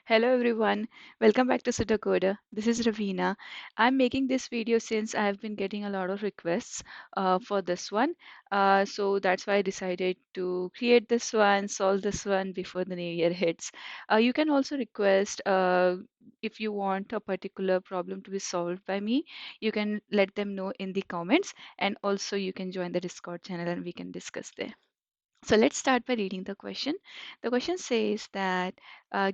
Hello everyone, welcome back to Pseudocoder. This is Ravina. I'm making this video since I have been getting a lot of requests for this one. So that's why I decided to create this one, solve this one before the new year hits. You can also request if you want a particular problem to be solved by me, you can let them know in the comments, and also you can join the Discord channel and we can discuss there. So let's start by reading the question. The question says that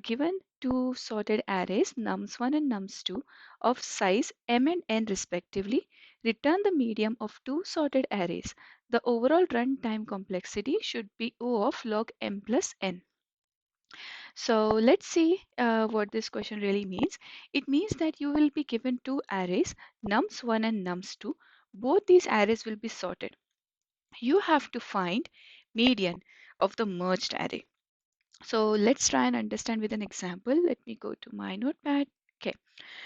given two sorted arrays nums1 and nums2 of size m and n respectively, return the median of two sorted arrays. The overall runtime complexity should be O of log m plus n. So let's see what this question really means. It means that you will be given two arrays nums1 and nums2. Both these arrays will be sorted. You have to find median of the merged array. So let's try and understand with an example. Let me go to my notepad. Okay,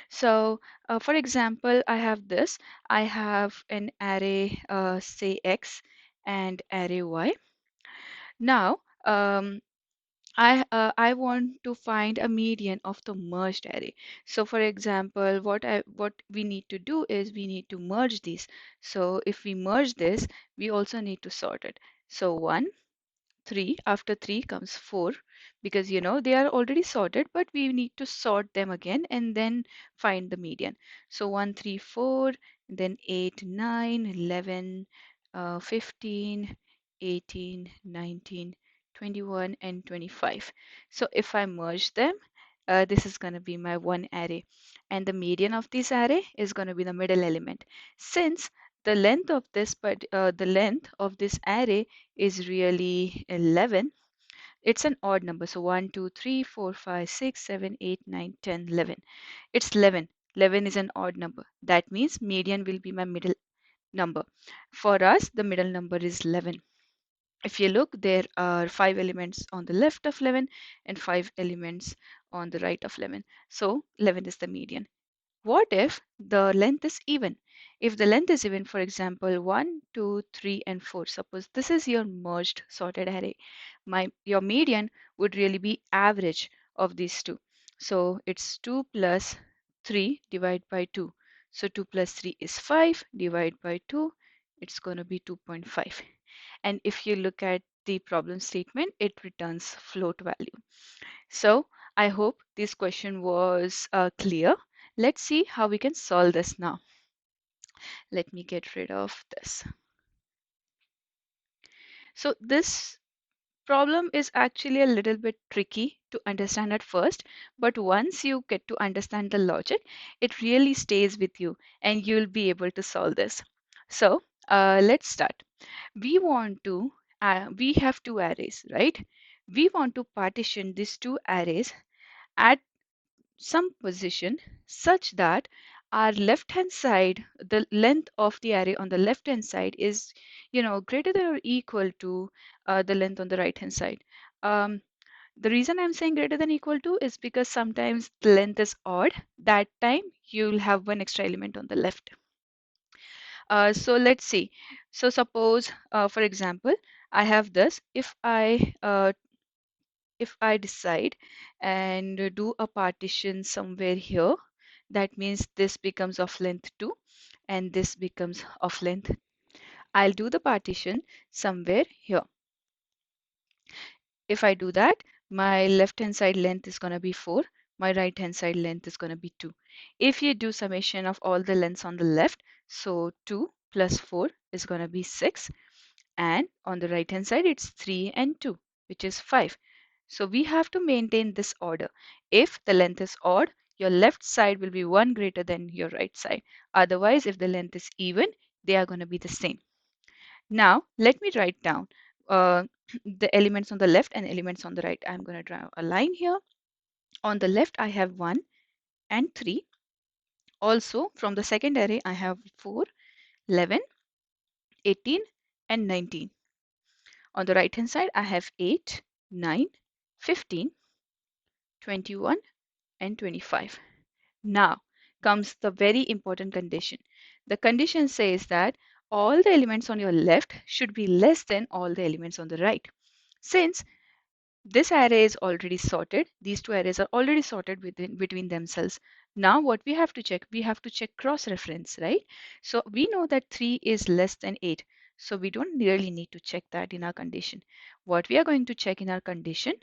so for example, I have this. I have an array, say X and array Y. Now, I want to find a median of the merged array. So for example, what we need to do is we need to merge these. So if we merge this, we also need to sort it. So 1, 3, after 3 comes 4, because they are already sorted, but we need to sort them again and then find the median. So 1, 3, 4, then 8, 9, 11, 15, 18, 19, 21, and 25. So if I merge them, this is going to be my one array, and the median of this array is going to be the middle element. Since the length of this array is really 11, it's an odd number. So 1, 2, 3, 4, 5, 6, 7, 8, 9, 10, 11. It's 11. 11 is an odd number. That means median will be my middle number. For us, the middle number is 11. If you look, there are 5 elements on the left of 11 and 5 elements on the right of 11. So 11 is the median. What if the length is even? If the length is even, for example, 1, 2, 3, and 4, suppose this is your merged sorted array, your median would really be average of these two. So it's 2 plus 3 divided by 2. So 2 plus 3 is 5, divided by 2, it's going to be 2.5. And if you look at the problem statement, it returns float value. So I hope this question was clear. Let's see how we can solve this now. Let me get rid of this. So this problem is actually a little bit tricky to understand at first, but once you get to understand the logic, it really stays with you and you'll be able to solve this. So let's start. We have two arrays, right? We want to partition these two arrays at some position such that our left hand side, the length of the array on the left hand side is greater than or equal to the length on the right hand side. The reason I'm saying greater than equal to is because sometimes the length is odd. That time you'll have one extra element on the left. So let's see. So suppose for example, I have this. If I decide and do a partition somewhere here, that means this becomes of length 2 and this becomes of length. I'll do the partition somewhere here. If I do that, my left hand side length is going to be 4, my right hand side length is going to be 2. If you do summation of all the lengths on the left, so 2 plus 4 is going to be 6, and on the right hand side it's 3 and 2, which is 5. So we have to maintain this order. If the length is odd, your left side will be 1 greater than your right side. Otherwise, if the length is even, they are going to be the same. Now let me write down uh, the elements on the left and elements on the right. I'm going to draw a line here. On the left I have 1 and 3. Also from the second array I have 4, 11, 18, and 19. On the right hand side I have 8, 9, 15, 21, and 25. Now comes the very important condition. The condition says that all the elements on your left should be less than all the elements on the right. Since this array is already sorted. These two arrays are already sorted between themselves. Now what we have to check? We have to check cross-reference, right? So we know that 3 is less than 8. So we don't really need to check that in our condition. What we are going to check in our condition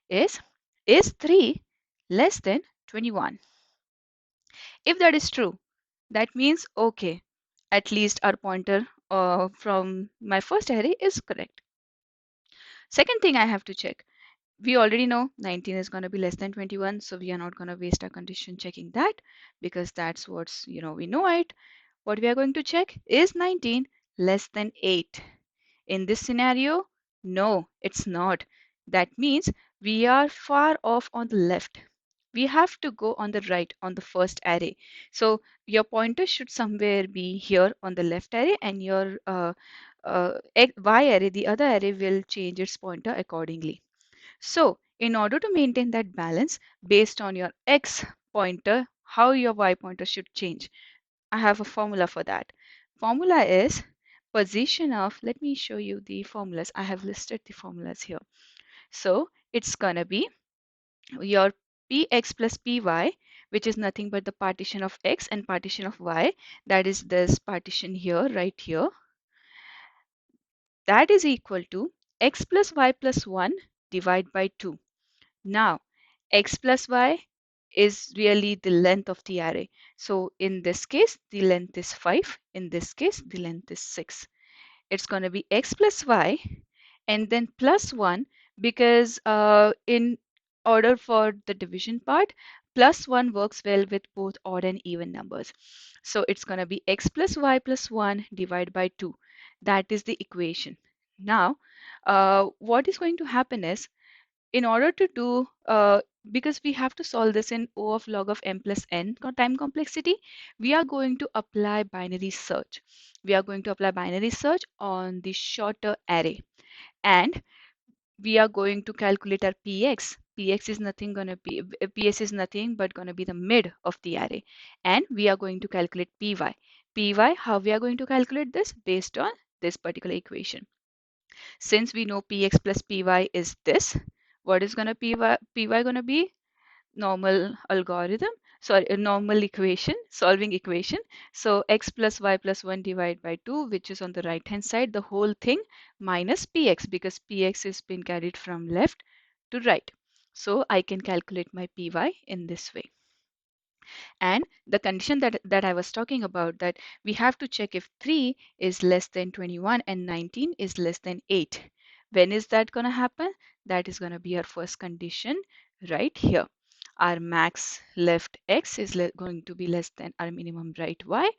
is 3 less than 21? If that is true, that means, okay, at least our pointer from my first array is correct. Second thing I have to check, we already know 19 is going to be less than 21, so we are not going to waste our condition checking that, because that's what's, we know it. What we are going to check is 19 less than 8. In this scenario, no, it's not. That means we are far off on the left. We have to go on the right on the first array. So your pointer should somewhere be here on the left array, and your y array, the other array, will change its pointer accordingly. So in order to maintain that balance based on your x pointer, how your y pointer should change, I have a formula for that. Formula is position of, let me show you the formulas. I have listed the formulas here. So it's gonna be your px plus py, which is nothing but the partition of x and partition of y. That is this partition here, right here. That is equal to x plus y plus 1 divided by 2. Now, x plus y is really the length of the array. So in this case, the length is 5. In this case, the length is 6. It's going to be x plus y and then plus 1, because in order for the division part, plus 1 works well with both odd and even numbers. So it's going to be x plus y plus 1 divided by 2. That is the equation. Now, what is going to happen is, in order to do, because we have to solve this in O of log of m plus n time complexity, we are going to apply binary search. We are going to apply binary search on the shorter array, and we are going to calculate our px. Px is nothing gonna be, ps is nothing but gonna be the mid of the array, and we are going to calculate py. Py, how we are going to calculate this? Based on this particular equation. Since we know px plus py is this, what is gonna py gonna be? Normal algorithm, sorry, a normal equation, solving equation. So x plus y plus 1 divided by 2, which is on the right hand side, the whole thing, minus px, because px is been carried from left to right. So I can calculate my py in this way. And the condition that I was talking about, that we have to check if 3 is less than 21 and 19 is less than 8. When is that going to happen? That is going to be our first condition right here. Our max left x is going to be less than our minimum right y.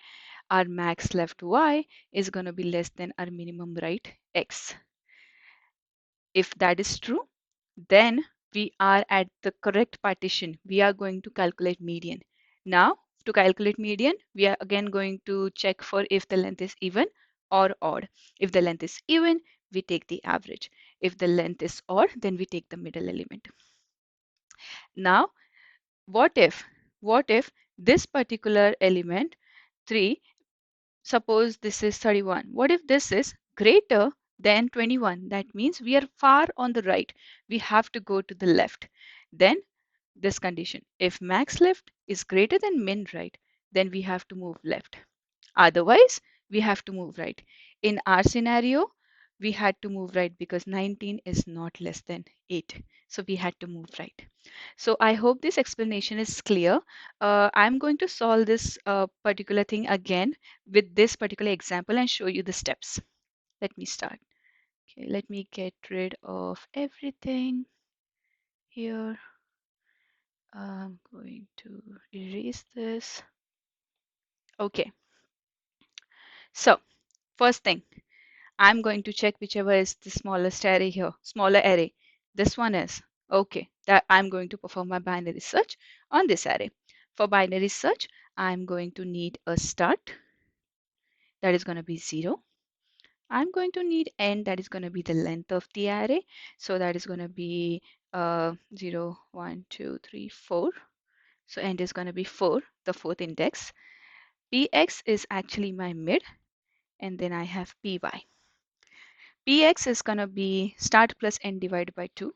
Our max left y is going to be less than our minimum right x. If that is true, then we are at the correct partition. We are going to calculate median. Now, to calculate median, we are again going to check for if the length is even or odd. If the length is even, we take the average. If the length is odd, then we take the middle element. Now, what if this particular element 3, suppose this is 31. What if this is greater than 21? That means we are far on the right. We have to go to the left. Then this condition, if max left is greater than min right, then we have to move left. Otherwise, we have to move right. In our scenario, we had to move right because 19 is not less than 8. So we had to move right. So I hope this explanation is clear. I'm going to solve this particular thing again with this particular example and show you the steps. Let me start. Okay, let me get rid of everything here. I'm going to erase this. Okay, so first thing, I'm going to check whichever is the smallest array here, smaller array. This one is. Okay, that I'm going to perform my binary search on this array. For binary search, I'm going to need a start, that is going to be 0. I'm going to need n, that is going to be the length of the array. So that is going to be 0, 1, 2, 3, 4. So end is going to be 4, the fourth index. Px is actually my mid, and then I have py. Px is going to be start plus n divided by 2.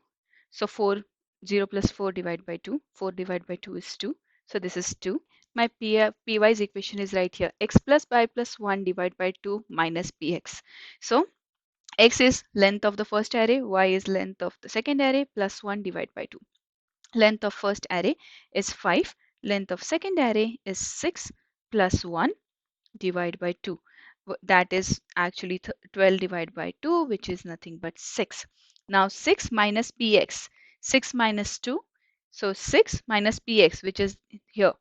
So 4, 0 plus 4 divided by 2. 4 divided by 2 is 2. So this is 2. My py's equation is right here. X plus y plus 1 divided by 2 minus px. So x is length of the first array, y is length of the second array, plus 1 divided by 2. Length of first array is 5. Length of second array is 6 plus 1 divided by 2. That is actually 12 divided by 2, which is nothing but 6. Now 6 minus px. 6 minus 2. So 6 minus px, which is here.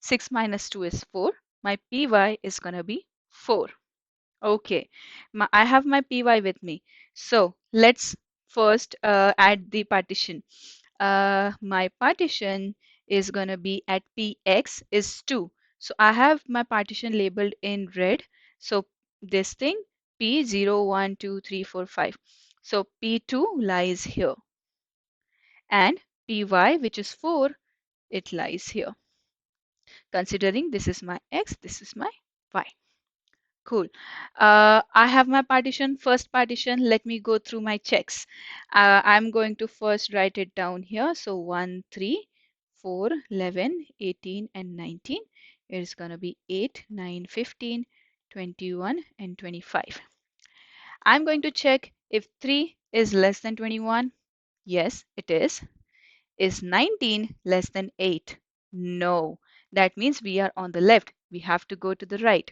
6 minus 2 is 4. My py is going to be 4. Okay, I have my py with me. So let's first add the partition. My partition is going to be at px is 2. So I have my partition labeled in red. So this thing p 0, 1, 2, 3, 4, 5. So p2 lies here. And py, which is 4, it lies here. Considering this is my x, this is my y. Cool. I have my partition, first partition. Let me go through my checks. I'm going to first write it down here. So 1, 3, 4, 11, 18, and 19. It is going to be 8, 9, 15, 21, and 25. I'm going to check if 3 is less than 21. Yes, it is. Is 19 less than 8? No. That means we are on the left. We have to go to the right.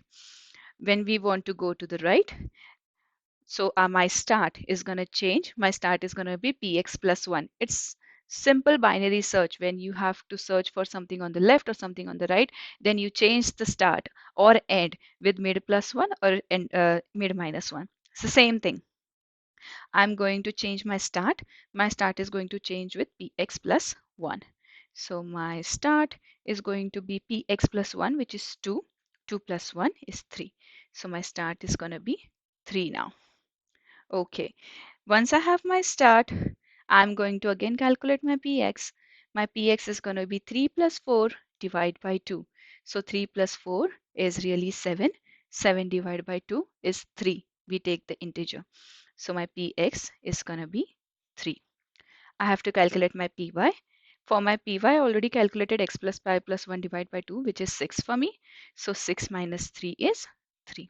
When we want to go to the right, so my start is going to change. My start is going to be px plus 1. It's simple binary search. When you have to search for something on the left or something on the right, then you change the start or end with mid plus 1 or mid minus 1. It's the same thing. I'm going to change my start. My start is going to change with px plus 1. So my start is going to be px plus 1, which is 2. 2 plus 1 is 3. So my start is going to be 3 now. Okay. Once I have my start, I'm going to again calculate my px. My px is going to be 3 plus 4 divided by 2. So 3 plus 4 is really 7. 7 divided by 2 is 3. We take the integer. So my px is going to be 3. I have to calculate my py. For my py, I already calculated x plus pi plus 1 divided by 2, which is 6 for me. So 6 minus 3 is 3.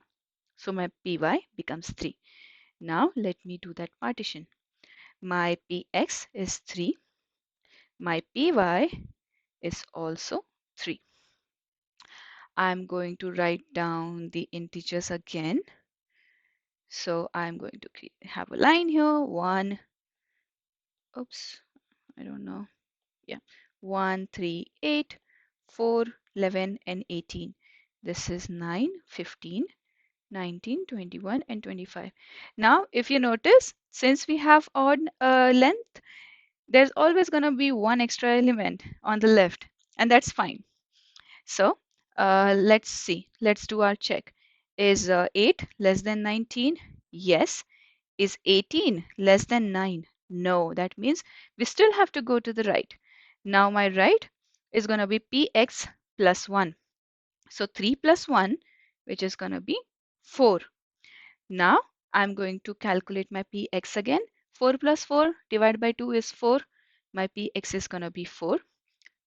So my py becomes 3. Now let me do that partition. My px is 3. My py is also 3. I'm going to write down the integers again. So I'm going to have a line here. 1, oops, I don't know. Yeah, 1, 3, 8, 4, 11, and 18. This is 9, 15, 19, 21, and 25. Now, if you notice, since we have odd length, there's always going to be one extra element on the left, and that's fine. So let's see. Let's do our check. Is 8 less than 19? Yes. Is 18 less than 9? No. That means we still have to go to the right. Now my right is going to be px plus 1. So 3 plus 1, which is going to be 4. Now I'm going to calculate my px again. 4 plus 4 divided by 2 is 4. My px is going to be 4.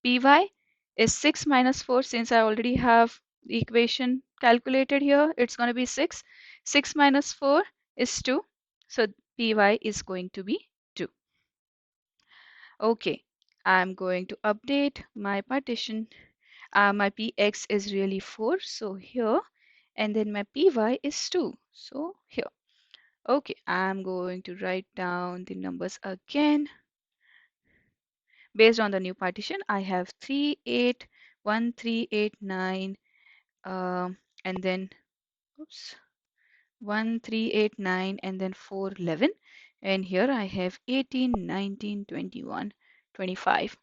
Py is 6 minus 4. Since I already have the equation calculated here, it's going to be 6. 6 minus 4 is 2. So py is going to be 2. Okay, I'm going to update my partition. My px is really 4, so here, and then my py is 2, so here. Okay, I'm going to write down the numbers again. Based on the new partition, I have 3, 8, 1, 3, 8, 9, and then, oops, 1, 3, 8, 9, and then 4, 11. And here I have 18, 19, 21, 25.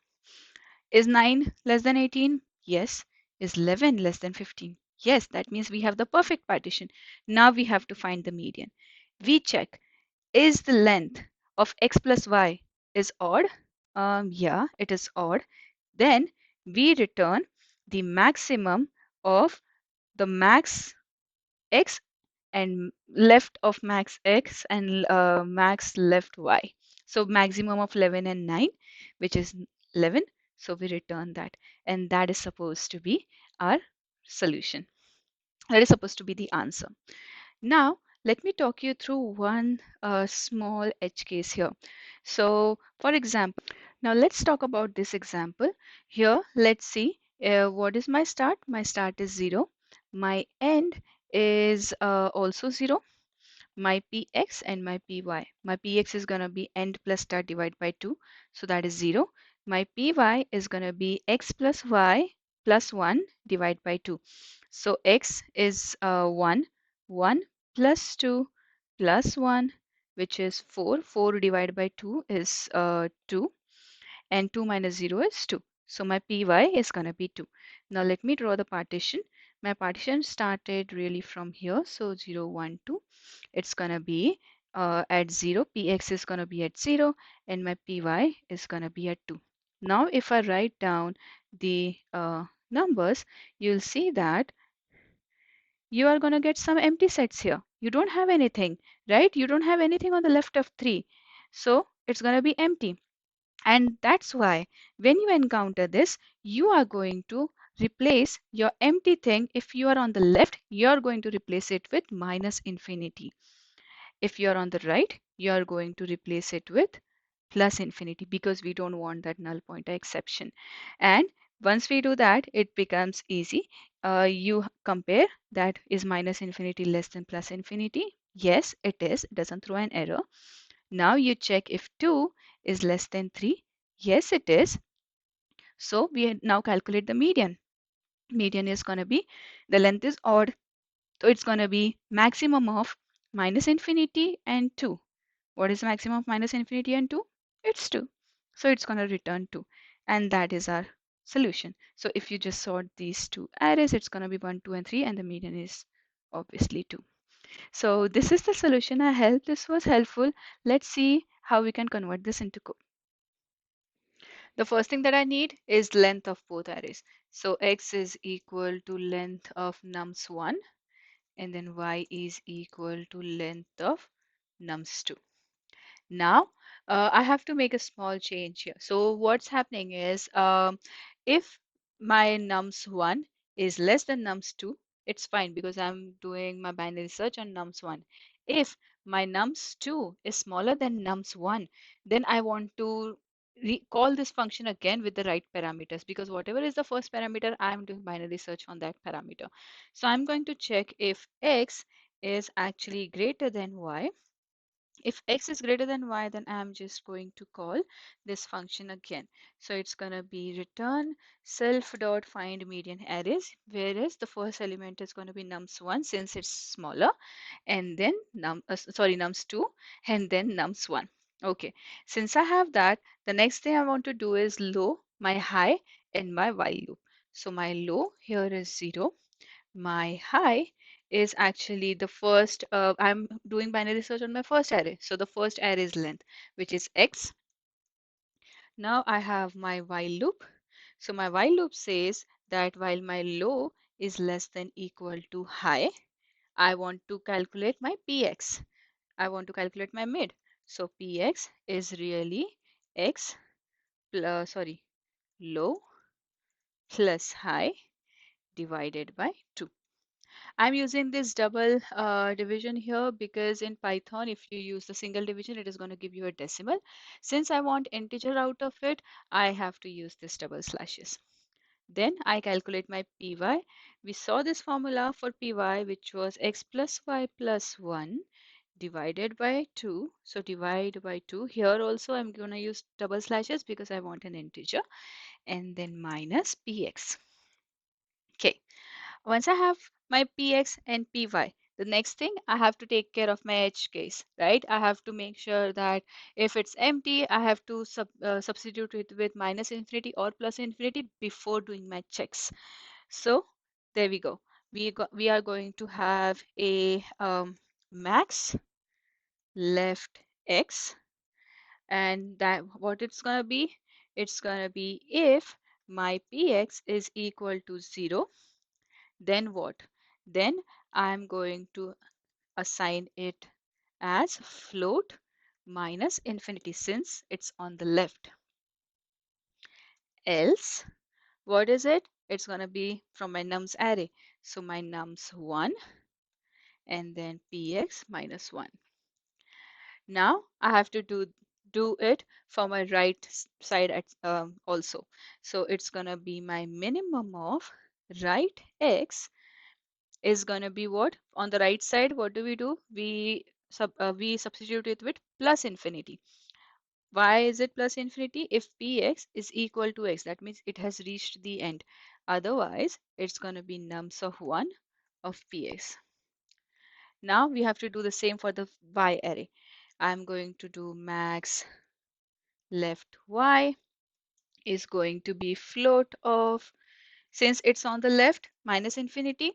Is 9 less than 18? Yes. Is 11 less than 15? Yes, that means we have the perfect partition. Now we have to find the median. We check, is the length of x plus y is odd? Yeah, it is odd. Then we return the maximum of the max x and left of max x and max left y. So maximum of 11 and 9, which is 11. So we return that. And that is supposed to be our solution. That is supposed to be the answer. Now, let me talk you through one small edge case here. So, for example, now let's talk about this example. Here, let's see what is my start. My start is 0. My end is also 0. My px and my py. My px is going to be end plus start divided by 2. So that is 0. My py is going to be x plus y plus 1 divided by 2. So x is 1. 1 plus 2 plus 1, which is 4. 4 divided by 2 is 2. And 2 minus 0 is 2. So my py is going to be 2. Now let me draw the partition. My partition started really from here. So 0, 1, 2. It's going to be at 0. Px is going to be at 0. And my py is going to be at 2. Now if I write down the numbers, you'll see that you are going to get some empty sets here. You don't have anything, right? You don't have anything on the left of 3. So it's going to be empty. And that's why when you encounter this, you are going to replace your empty thing. If you are on the left, you're going to replace it with minus infinity. If you're on the right, you're going to replace it with plus infinity because we don't want that null pointer exception. And once we do that, it becomes easy. You compare that, is minus infinity less than plus infinity? Yes, it is. It doesn't throw an error. Now you check if 2 is less than 3. Yes, it is. So we now calculate the median. Median is going to be, the length is odd. So it's going to be maximum of minus infinity and 2. What is the maximum of minus infinity and 2? It's 2. So it's going to return 2. And that is our solution. So if you just sort these two arrays, it's going to be 1, 2, and 3. And the median is obviously 2. So this is the solution. I hope this was helpful. Let's see how we can convert this into code. The first thing that I need is length of both arrays. So x is equal to length of nums1 and then y is equal to length of nums2. Now, I have to make a small change here. So what's happening is if my nums1 is less than nums2, it's fine because I'm doing my binary search on nums1. If my nums2 is smaller than nums1, then I want to call this function again with the right parameters because whatever is the first parameter, I'm doing binary search on that parameter. So I'm going to check if x is actually greater than y. If x is greater than y, then I'm just going to call this function again. So it's going to be return self dot find median arrays, whereas the first element is going to be nums1 since it's smaller, and then nums2, and then nums1. Okay, since I have that, the next thing I want to do is low, my high, and my while loop. So my low here is 0. My high is actually the first, I'm doing binary search on my first array. So the first array is length, which is x. Now I have my while loop. So my while loop says that while my low is less than equal to high, I want to calculate my px. I want to calculate my mid. So px is really x plus, low plus high divided by 2. I'm using this double division here because in Python, if you use the single division, it is going to give you a decimal. Since I want integer out of it, I have to use this double slashes. Then I calculate my py. We saw this formula for py, which was x plus y plus 1 divided by 2. So divide by 2. Here also I'm going to use double slashes because I want an integer. And then minus px. Okay. Once I have my px and py, the next thing I have to take care of my edge case, right? I have to make sure that if it's empty, I have to substitute it with minus infinity or plus infinity before doing my checks. So there we go. We are going to have a max left x, and that what it's gonna be? It's gonna be if my px is equal to 0. Then what? Then I'm going to assign it as float minus infinity since it's on the left. Else, what is it? It's going to be from my nums array. So my nums 1 and then px minus 1. Now I have to do it for my right side at, also. So it's going to be my minimum of right x is going to be what? On the right side, what do? We substitute it with plus infinity. Why is it plus infinity? If px is equal to x, that means it has reached the end. Otherwise, it's going to be nums of 1 of px. Now we have to do the same for the y array. I'm going to do max left y is going to be float of, since it's on the left, minus infinity.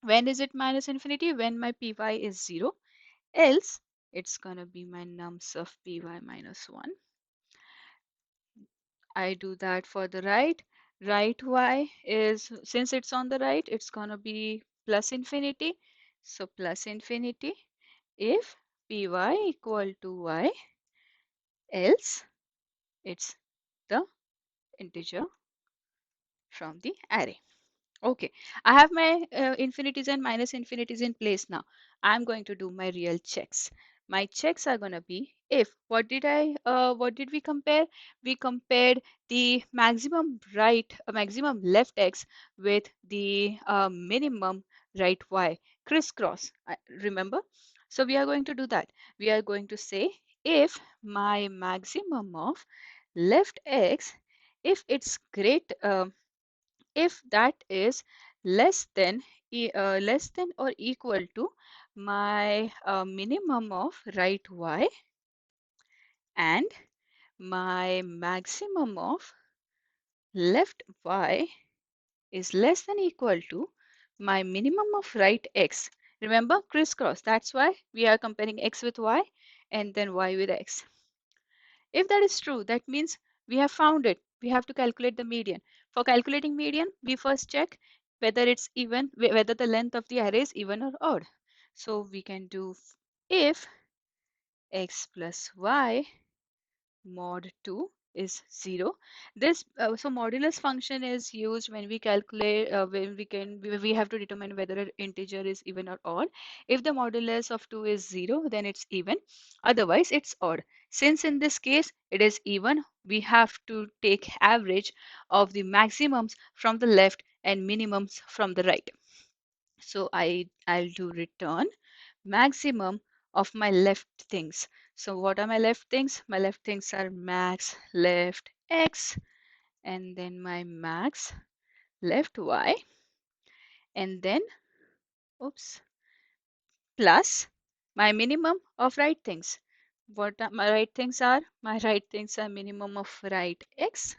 When is it minus infinity? When my py is 0. Else, it's going to be my nums of py minus 1. I do that for the right. Right y is, since it's on the right, it's going to be plus infinity. So plus infinity if py equal to y, else it's the integer from the array. Okay, I have my infinities and minus infinities in place now. I'm going to do my real checks. My checks are going to be if, what did we compare? We compared the maximum left x with the minimum right y, crisscross, remember? So we are going to do that. We are going to say if my maximum of left x, if it's great, if that is less than or equal to my minimum of right y, and my maximum of left y is less than equal to my minimum of right x. Remember, crisscross, that's why we are comparing x with y and then y with x. If that is true, that means we have found it. We have to calculate the median. For calculating median, we first check whether it's even, whether the length of the array is even or odd. So we can do if x plus y mod 2 is 0. This so modulus function is used when we calculate, when we have to determine whether an integer is even or odd. If the modulus of 2 is 0, then it's even, otherwise it's odd. Since in this case it is even, we have to take average of the maximums from the left and minimums from the right. So I'll do return maximum of my left things. So what are my left things? My left things are max left x and then my max left y, and then oops, plus my minimum of right things. What are my right things are? My right things are minimum of right x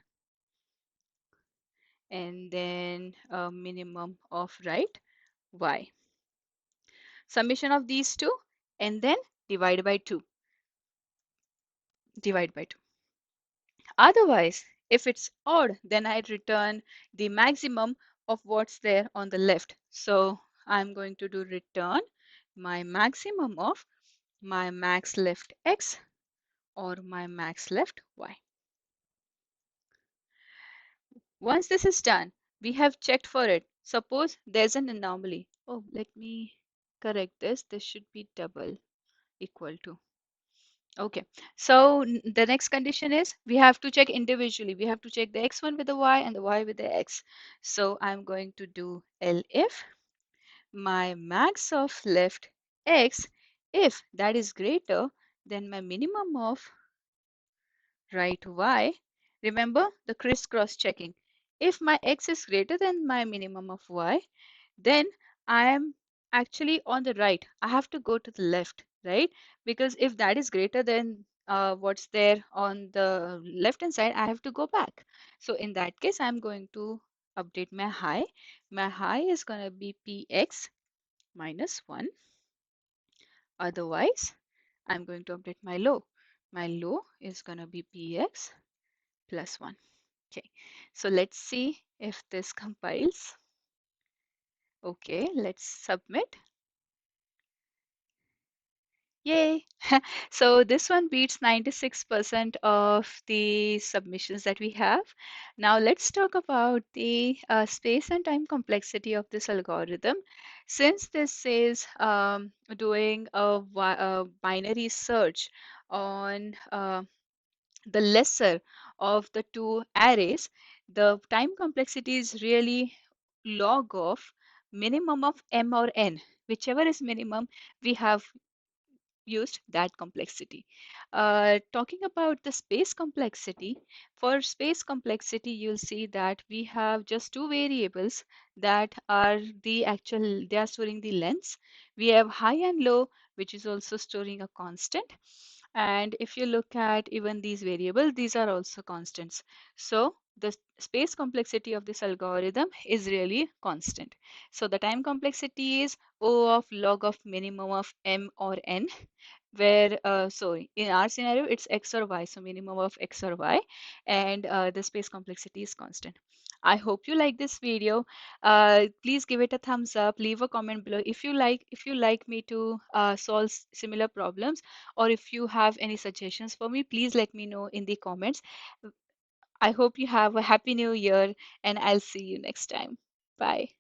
and then a minimum of right y. Summation of these two and then divide by 2. Divide by 2. Otherwise, if it's odd, then I return the maximum of what's there on the left. So I'm going to do return my maximum of my max left x or my max left y. Once this is done, we have checked for it. Suppose there's an anomaly. Oh, let me correct this. This should be double equal to. Okay, so the next condition is we have to check individually. We have to check the x1 with the y and the y with the x. So I'm going to do elif my max of left x, if that is greater than my minimum of right y. Remember the crisscross checking. If my x is greater than my minimum of y, then I am actually on the right. I have to go to the left, right? Because if that is greater than what's there on the left hand side, I have to go back. So in that case, I'm going to update my high. My high is going to be px minus 1. Otherwise, I'm going to update my low. My low is going to be px plus 1. Okay, so let's see if this compiles. Okay, let's submit. Yay! So this one beats 96% of the submissions that we have. Now let's talk about the space and time complexity of this algorithm. Since this says doing a binary search on the lesser of the two arrays, the time complexity is really log of minimum of m or n. Whichever is minimum, we have used that complexity. Talking about the space complexity, for space complexity, you'll see that we have just two variables that are they are storing the lengths. We have high and low, which is also storing a constant. And if you look at even these variables, these are also constants. So the space complexity of this algorithm is really constant. So the time complexity is O of log of minimum of m or n, where so in our scenario it's x or y, so minimum of x or y, and the space complexity is constant. I hope you like this video. Please give it a thumbs up, leave a comment below if you like me to solve similar problems, or if you have any suggestions for me, please let me know in the comments. I hope you have a happy new year, and I'll see you next time. Bye.